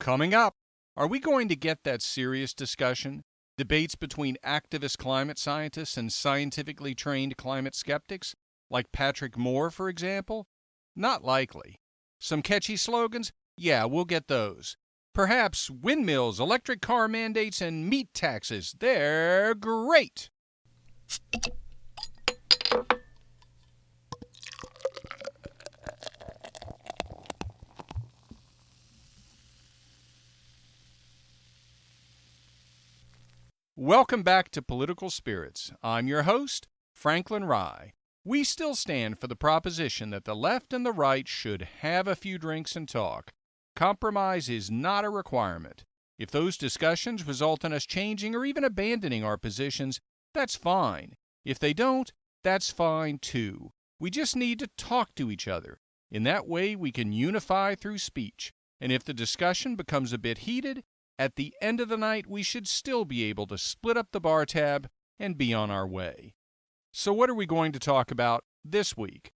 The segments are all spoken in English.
Coming up, are we going to get that serious discussion? Debates between activist climate scientists and scientifically trained climate skeptics, like Patrick Moore, for example? Not likely. Some catchy slogans? Yeah, we'll get those. Perhaps windmills, electric car mandates, and meat taxes. They're great! Welcome back to Political Spirits. I'm your host, Franklin Rye. We still stand for the proposition that the left and the right should have a few drinks and talk. Compromise is not a requirement. If those discussions result in us changing or even abandoning our positions, that's fine. If they don't, that's fine too. We just need to talk to each other. In that way, we can unify through speech. And if the discussion becomes a bit heated, at the end of the night, we should still be able to split up the bar tab and be on our way. So what are we going to talk about this week?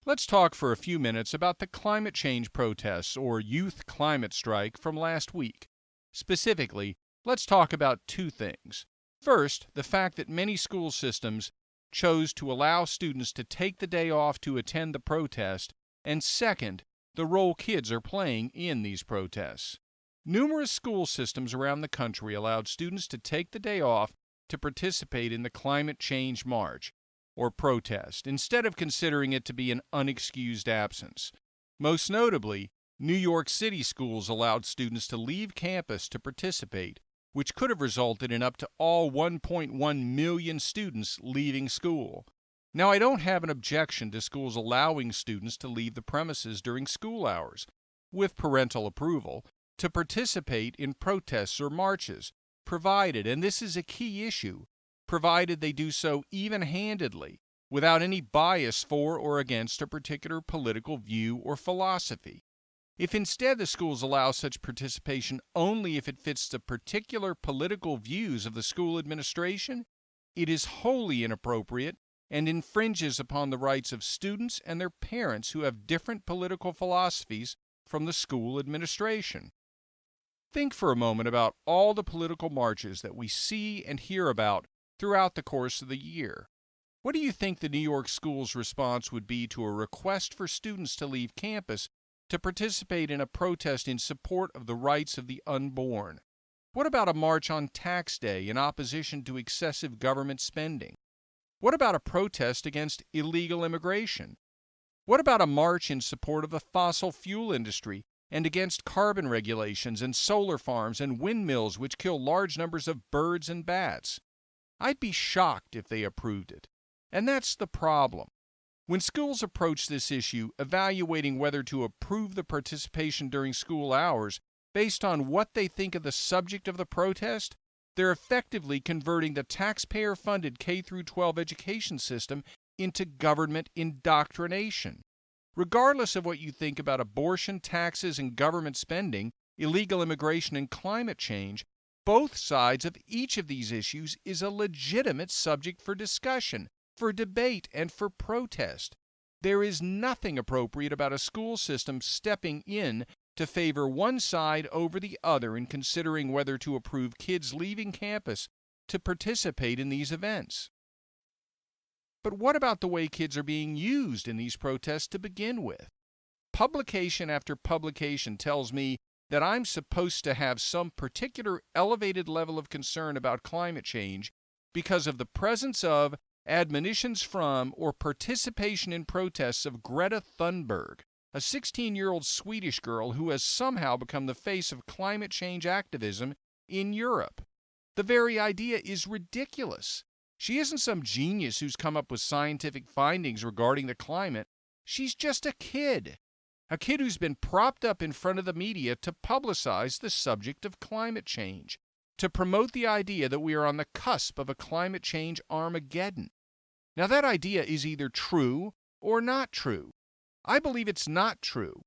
Let's talk for a few minutes about the climate change protests or youth climate strike from last week. Specifically, let's talk about two things. First, the fact that many school systems chose to allow students to take the day off to attend the protest, and second, the role kids are playing in these protests. Numerous school systems around the country allowed students to take the day off to participate in the climate change march, or protest, instead of considering it to be an unexcused absence. Most notably, New York City schools allowed students to leave campus to participate, which could have resulted in up to all 1.1 million students leaving school. Now, I don't have an objection to schools allowing students to leave the premises during school hours, with parental approval, to participate in protests or marches, provided, and this is a key issue, provided they do so even-handedly, without any bias for or against a particular political view or philosophy. If instead the schools allow such participation only if it fits the particular political views of the school administration, it is wholly inappropriate and infringes upon the rights of students and their parents who have different political philosophies from the school administration. Think for a moment about all the political marches that we see and hear about throughout the course of the year. What do you think the New York schools' response would be to a request for students to leave campus to participate in a protest in support of the rights of the unborn? What about a march on tax day in opposition to excessive government spending? What about a protest against illegal immigration? What about a march in support of the fossil fuel industry and against carbon regulations and solar farms and windmills which kill large numbers of birds and bats? I'd be shocked if they approved it. And that's the problem. When schools approach this issue, evaluating whether to approve the participation during school hours based on what they think of the subject of the protest, they're effectively converting the taxpayer-funded K-12 education system into government indoctrination. Regardless of what you think about abortion, taxes, and government spending, illegal immigration, and climate change, both sides of each of these issues is a legitimate subject for discussion, for debate, and for protest. There is nothing appropriate about a school system stepping in to favor one side over the other in considering whether to approve kids leaving campus to participate in these events. But what about the way kids are being used in these protests to begin with? Publication after publication tells me that I'm supposed to have some particular elevated level of concern about climate change because of the presence of, admonitions from, or participation in protests of Greta Thunberg, a 16-year-old Swedish girl who has somehow become the face of climate change activism in Europe. The very idea is ridiculous. She isn't some genius who's come up with scientific findings regarding the climate. She's just a kid who's been propped up in front of the media to publicize the subject of climate change, to promote the idea that we are on the cusp of a climate change Armageddon. Now, that idea is either true or not true. I believe it's not true,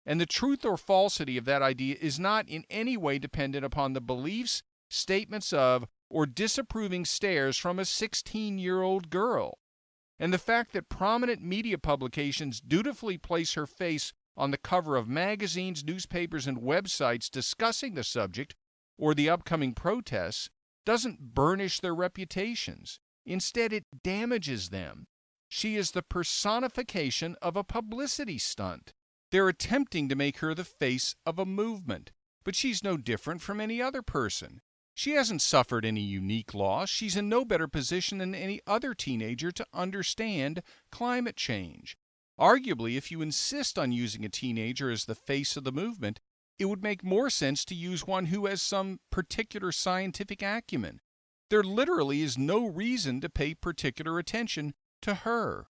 and the truth or falsity of that idea is not in any way dependent upon the beliefs, statements of, or disapproving stares from a 16-year-old girl. And the fact that prominent media publications dutifully place her face on the cover of magazines, newspapers, and websites discussing the subject or the upcoming protests doesn't burnish their reputations. Instead, it damages them. She is the personification of a publicity stunt. They're attempting to make her the face of a movement, but she's no different from any other person. She hasn't suffered any unique loss. She's in no better position than any other teenager to understand climate change. Arguably, if you insist on using a teenager as the face of the movement, it would make more sense to use one who has some particular scientific acumen. There literally is no reason to pay particular attention to her.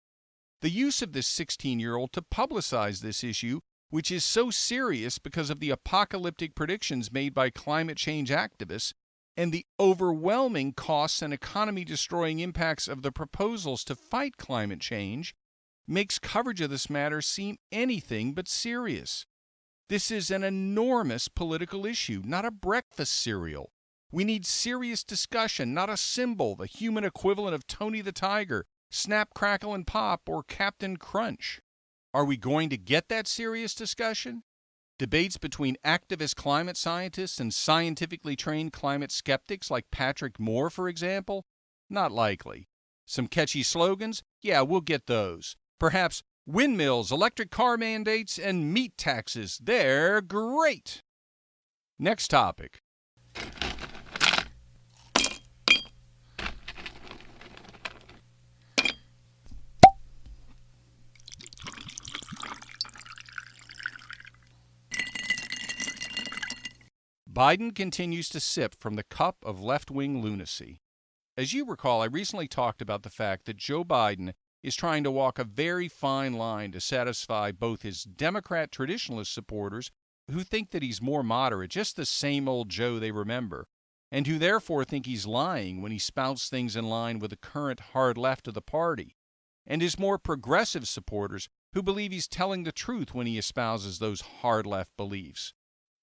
The use of this 16-year-old to publicize this issue, which is so serious because of the apocalyptic predictions made by climate change activists and the overwhelming costs and economy-destroying impacts of the proposals to fight climate change, makes coverage of this matter seem anything but serious. This is an enormous political issue, not a breakfast cereal. We need serious discussion, not a symbol, the human equivalent of Tony the Tiger, Snap, Crackle, and Pop, or Captain Crunch. Are we going to get that serious discussion? Debates between activist climate scientists and scientifically trained climate skeptics like Patrick Moore, for example? Not likely. Some catchy slogans? Yeah, we'll get those. Perhaps windmills, electric car mandates, and meat taxes. They're great! Next topic. Biden continues to sip from the cup of left-wing lunacy. As you recall, I recently talked about the fact that Joe Biden is trying to walk a very fine line to satisfy both his Democrat traditionalist supporters, who think that he's more moderate, just the same old Joe they remember, and who therefore think he's lying when he spouts things in line with the current hard left of the party, and his more progressive supporters who believe he's telling the truth when he espouses those hard left beliefs.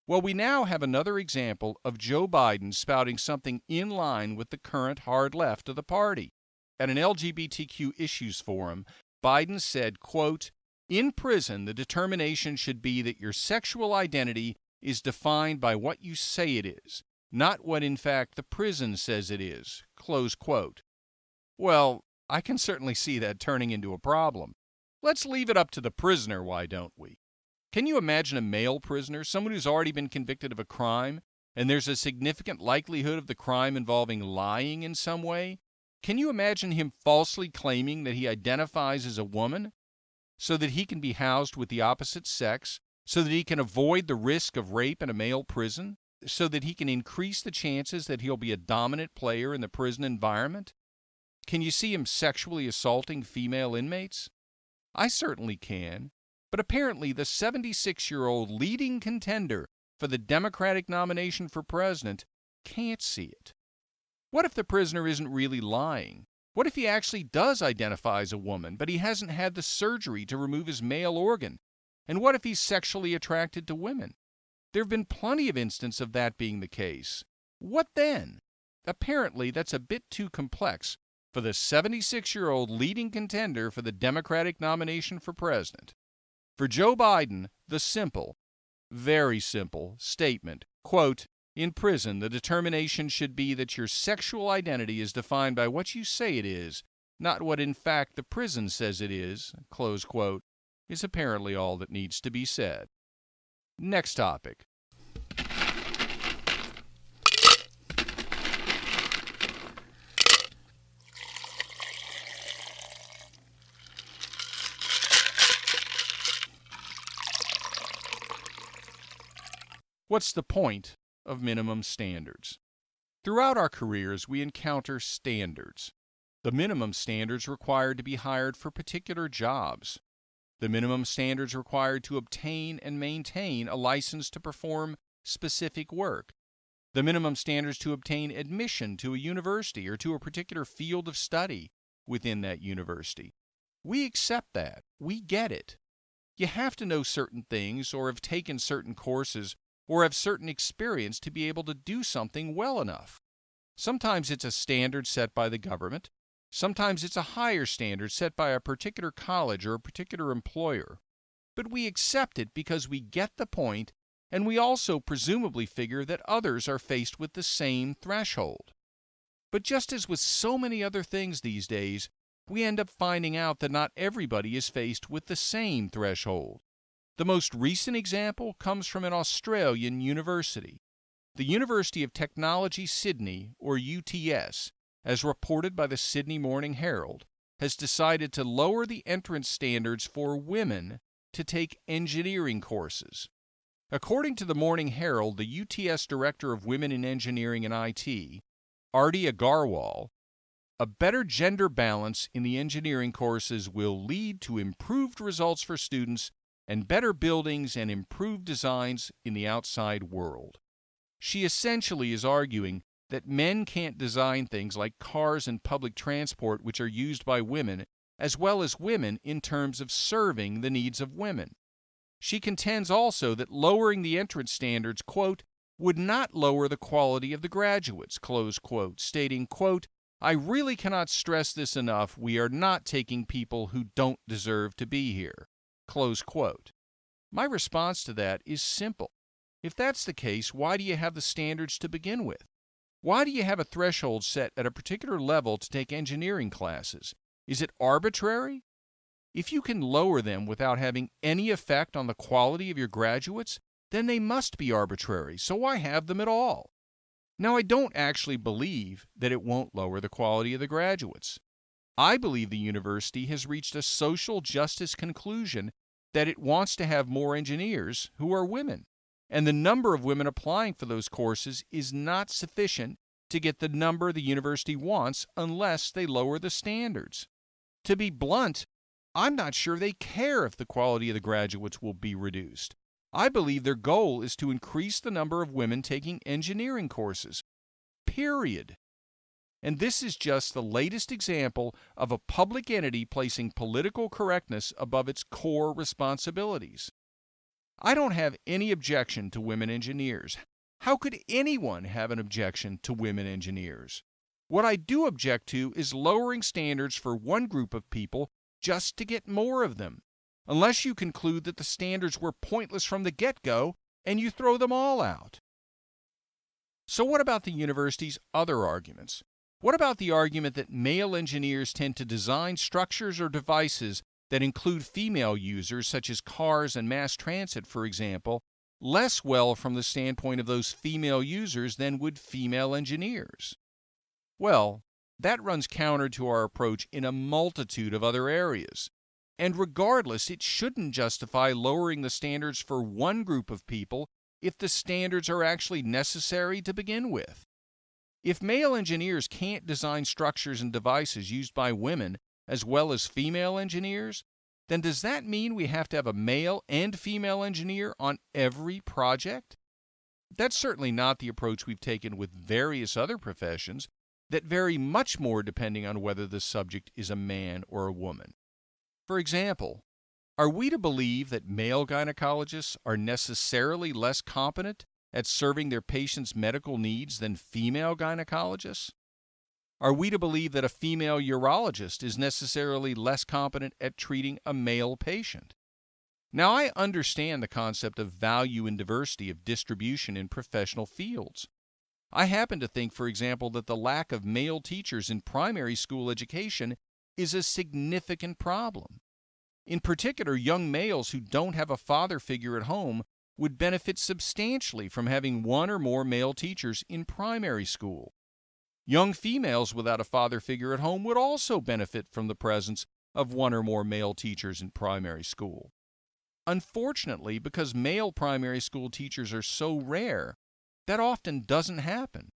Well, we now have another example of Joe Biden spouting something in line with the current hard left of the party. At an LGBTQ issues forum, Biden said, quote, "In prison, the determination should be that your sexual identity is defined by what you say it is, not what in fact the prison says it is," close quote. Well, I can certainly see that turning into a problem. Let's leave it up to the prisoner, why don't we? Can you imagine a male prisoner, someone who's already been convicted of a crime, and there's a significant likelihood of the crime involving lying in some way? Can you imagine him falsely claiming that he identifies as a woman so that he can be housed with the opposite sex, so that he can avoid the risk of rape in a male prison, so that he can increase the chances that he'll be a dominant player in the prison environment? Can you see him sexually assaulting female inmates? I certainly can. But apparently the 76-year-old leading contender for the Democratic nomination for president can't see it. What if the prisoner isn't really lying? What if he actually does identify as a woman, but he hasn't had the surgery to remove his male organ? And what if he's sexually attracted to women? There have been plenty of instances of that being the case. What then? Apparently that's a bit too complex for the 76-year-old leading contender for the Democratic nomination for president. For Joe Biden, the simple, very simple statement, quote, "In prison, the determination should be that your sexual identity is defined by what you say it is, not what in fact the prison says it is," close quote, is apparently all that needs to be said. Next topic. What's the point of minimum standards? Throughout our careers, we encounter standards. The minimum standards required to be hired for particular jobs. The minimum standards required to obtain and maintain a license to perform specific work. The minimum standards to obtain admission to a university or to a particular field of study within that university. We accept that. We get it. You have to know certain things or have taken certain courses or have certain experience to be able to do something well enough. Sometimes it's a standard set by the government. Sometimes it's a higher standard set by a particular college or a particular employer. but we accept it because we get the point, and we also presumably figure that others are faced with the same threshold. But just as with so many other things these days, we end up finding out that not everybody is faced with the same threshold. The most recent example comes from an Australian university. The University of Technology Sydney, or UTS, as reported by the Sydney Morning Herald, has decided to lower the entrance standards for women to take engineering courses. According to the Morning Herald, the UTS Director of Women in Engineering and IT, Arti Agarwal, a better gender balance in the engineering courses will lead to improved results for students and better buildings and improved designs in the outside world. She essentially is arguing that men can't design things like cars and public transport which are used by women, as well as women in terms of serving the needs of women. She contends also that lowering the entrance standards, quote, would not lower the quality of the graduates, close quote, stating, quote, I really cannot stress this enough, we are not taking people who don't deserve to be here, close quote. My response to that is simple. If that's the case, why do you have the standards to begin with? Why do you have a threshold set at a particular level to take engineering classes? Is it arbitrary? If you can lower them without having any effect on the quality of your graduates, then they must be arbitrary, so why have them at all? Now, I don't actually believe that it won't lower the quality of the graduates. I believe the university has reached a social justice conclusion that it wants to have more engineers who are women, and the number of women applying for those courses is not sufficient to get the number the university wants unless they lower the standards. To be blunt, I'm not sure they care if the quality of the graduates will be reduced. I believe their goal is to increase the number of women taking engineering courses. Period. And this is just the latest example of a public entity placing political correctness above its core responsibilities. I don't have any objection to women engineers. How could anyone have an objection to women engineers? What I do object to is lowering standards for one group of people just to get more of them, unless you conclude that the standards were pointless from the get-go and you throw them all out. So what about the university's other arguments? What about the argument that male engineers tend to design structures or devices that include female users, such as cars and mass transit, for example, less well from the standpoint of those female users than would female engineers? Well, that runs counter to our approach in a multitude of other areas. And regardless, it shouldn't justify lowering the standards for one group of people if the standards are actually necessary to begin with. If male engineers can't design structures and devices used by women as well as female engineers, then does that mean we have to have a male and female engineer on every project? That's certainly not the approach we've taken with various other professions that vary much more depending on whether the subject is a man or a woman. For example, are we to believe that male gynecologists are necessarily less competent at serving their patients' medical needs than female gynecologists? Are we to believe that a female urologist is necessarily less competent at treating a male patient? Now, I understand the concept of value and diversity of distribution in professional fields. I happen to think, for example, that the lack of male teachers in primary school education is a significant problem. In particular, young males who don't have a father figure at home would benefit substantially from having one or more male teachers in primary school. Young females without a father figure at home would also benefit from the presence of one or more male teachers in primary school. Unfortunately, because male primary school teachers are so rare, that often doesn't happen.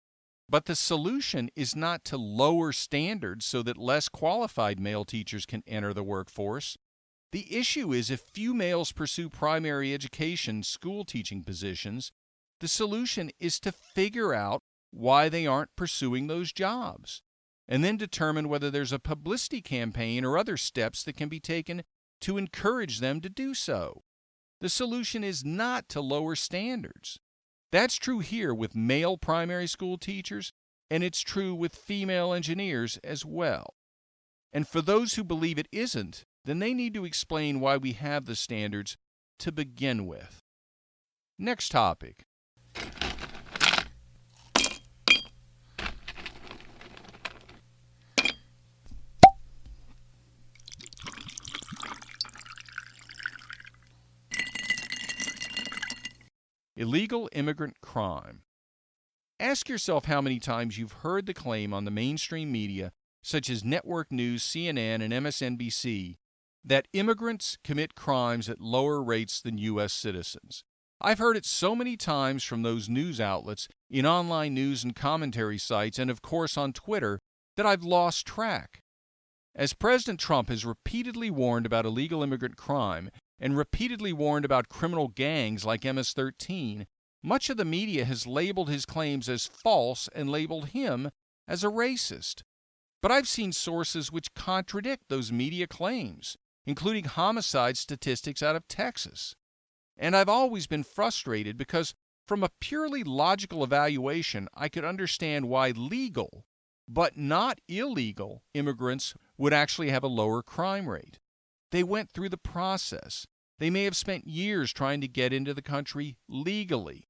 But the solution is not to lower standards so that less qualified male teachers can enter the workforce. The issue is if few males pursue primary education school teaching positions, the solution is to figure out why they aren't pursuing those jobs, and then determine whether there's a publicity campaign or other steps that can be taken to encourage them to do so. The solution is not to lower standards. That's true here with male primary school teachers, and it's true with female engineers as well. And for those who believe it isn't, then they need to explain why we have the standards to begin with. Next topic. Illegal immigrant crime. Ask yourself how many times you've heard the claim on the mainstream media, such as network news, CNN, and MSNBC, that immigrants commit crimes at lower rates than U.S. citizens. I've heard it so many times from those news outlets, in online news and commentary sites, and of course on Twitter, that I've lost track. As President Trump has repeatedly warned about illegal immigrant crime and repeatedly warned about criminal gangs like MS-13, much of the media has labeled his claims as false and labeled him as a racist. But I've seen sources which contradict those media claims, including homicide statistics out of Texas. And I've always been frustrated because, from a purely logical evaluation, I could understand why legal, but not illegal, immigrants would actually have a lower crime rate. They went through the process. They may have spent years trying to get into the country legally.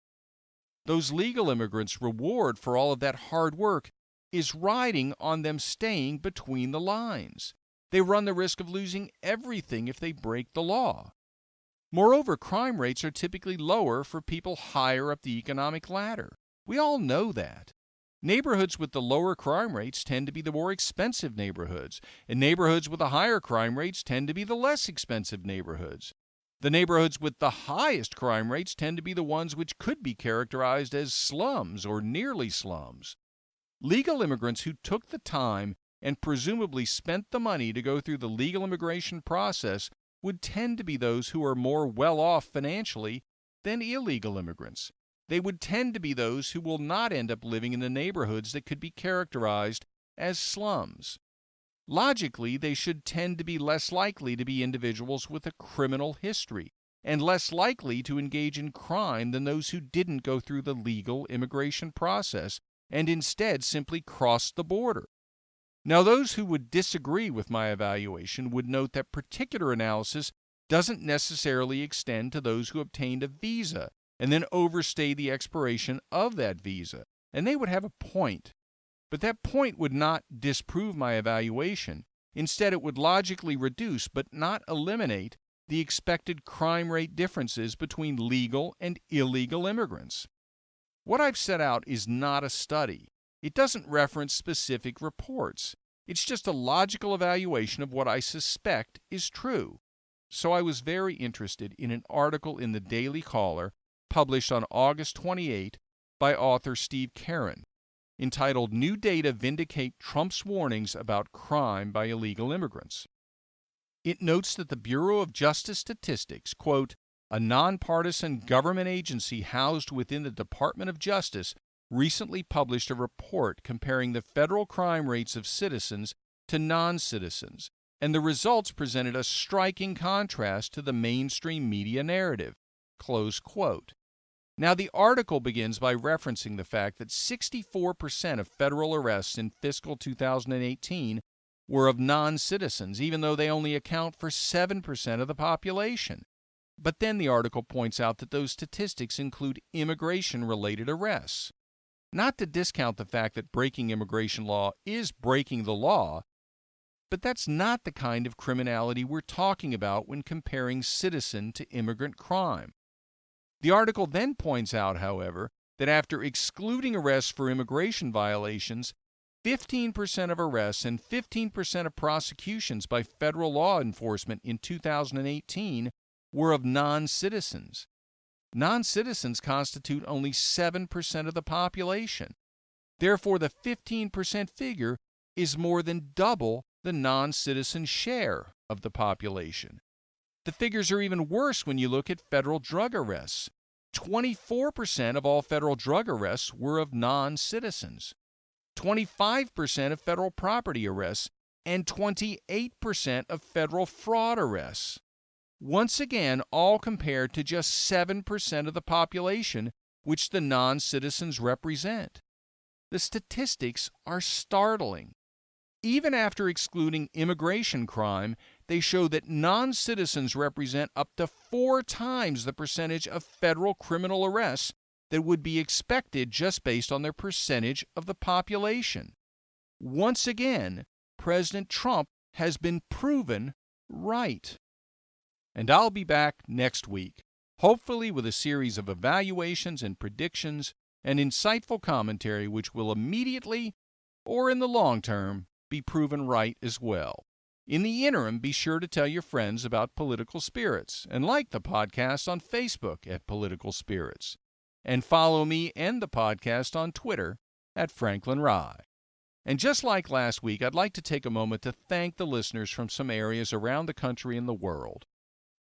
Those legal immigrants' reward for all of that hard work is riding on them staying between the lines. They run the risk of losing everything if they break the law. Moreover, crime rates are typically lower for people higher up the economic ladder. We all know that. Neighborhoods with the lower crime rates tend to be the more expensive neighborhoods, and neighborhoods with the higher crime rates tend to be the less expensive neighborhoods. The neighborhoods with the highest crime rates tend to be the ones which could be characterized as slums or nearly slums. Legal immigrants who took the time and presumably spent the money to go through the legal immigration process would tend to be those who are more well-off financially than illegal immigrants. They would tend to be those who will not end up living in the neighborhoods that could be characterized as slums. Logically, they should tend to be less likely to be individuals with a criminal history and less likely to engage in crime than those who didn't go through the legal immigration process and instead simply crossed the border. Now, those who would disagree with my evaluation would note that particular analysis doesn't necessarily extend to those who obtained a visa and then overstayed the expiration of that visa, and they would have a point. But that point would not disprove my evaluation. Instead, it would logically reduce, but not eliminate, the expected crime rate differences between legal and illegal immigrants. What I've set out is not a study. It doesn't reference specific reports. It's just a logical evaluation of what I suspect is true. So I was very interested in an article in the Daily Caller published on August 28 by author Steve Karen, entitled "New Data Vindicate Trump's Warnings About Crime by Illegal Immigrants." It notes that the Bureau of Justice Statistics, quote, a nonpartisan government agency housed within the Department of Justice, recently published a report comparing the federal crime rates of citizens to non-citizens, and the results presented a striking contrast to the mainstream media narrative, close quote. Now, the article begins by referencing the fact that 64% of federal arrests in fiscal 2018 were of non-citizens, even though they only account for 7% of the population. But then the article points out that those statistics include immigration-related arrests. Not to discount the fact that breaking immigration law is breaking the law, but that's not the kind of criminality we're talking about when comparing citizen to immigrant crime. The article then points out, however, that after excluding arrests for immigration violations, 15% of arrests and 15% of prosecutions by federal law enforcement in 2018 were of non-citizens. Non-citizens constitute only 7% of the population. Therefore, the 15% figure is more than double the non-citizen share of the population. The figures are even worse when you look at federal drug arrests. 24% of all federal drug arrests were of non-citizens. 25% of federal property arrests, and 28% of federal fraud arrests. Once again, all compared to just 7% of the population, which the non-citizens represent. The statistics are startling. Even after excluding immigration crime, they show that non-citizens represent up to 4 times the percentage of federal criminal arrests that would be expected just based on their percentage of the population. Once again, President Trump has been proven right. And I'll be back next week, hopefully with a series of evaluations and predictions and insightful commentary which will immediately, or in the long term, be proven right as well. In the interim, be sure to tell your friends about Political Spirits and like the podcast on Facebook at Political Spirits. And follow me and the podcast on Twitter at Franklin Rye. And just like last week, I'd like to take a moment to thank the listeners from some areas around the country and the world.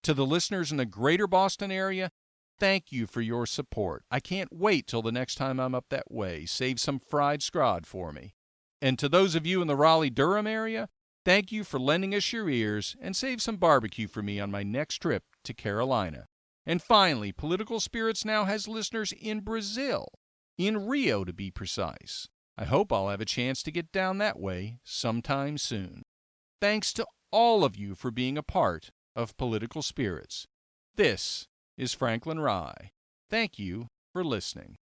To the listeners in the greater Boston area, thank you for your support. I can't wait till the next time I'm up that way. Save some fried scrod for me. And to those of you in the Raleigh-Durham area, thank you for lending us your ears and save some barbecue for me on my next trip to Carolina. And finally, Political Spirits now has listeners in Brazil, in Rio to be precise. I hope I'll have a chance to get down that way sometime soon. Thanks to all of you for being a part of Political Spirits. This is Franklin Rye. Thank you for listening.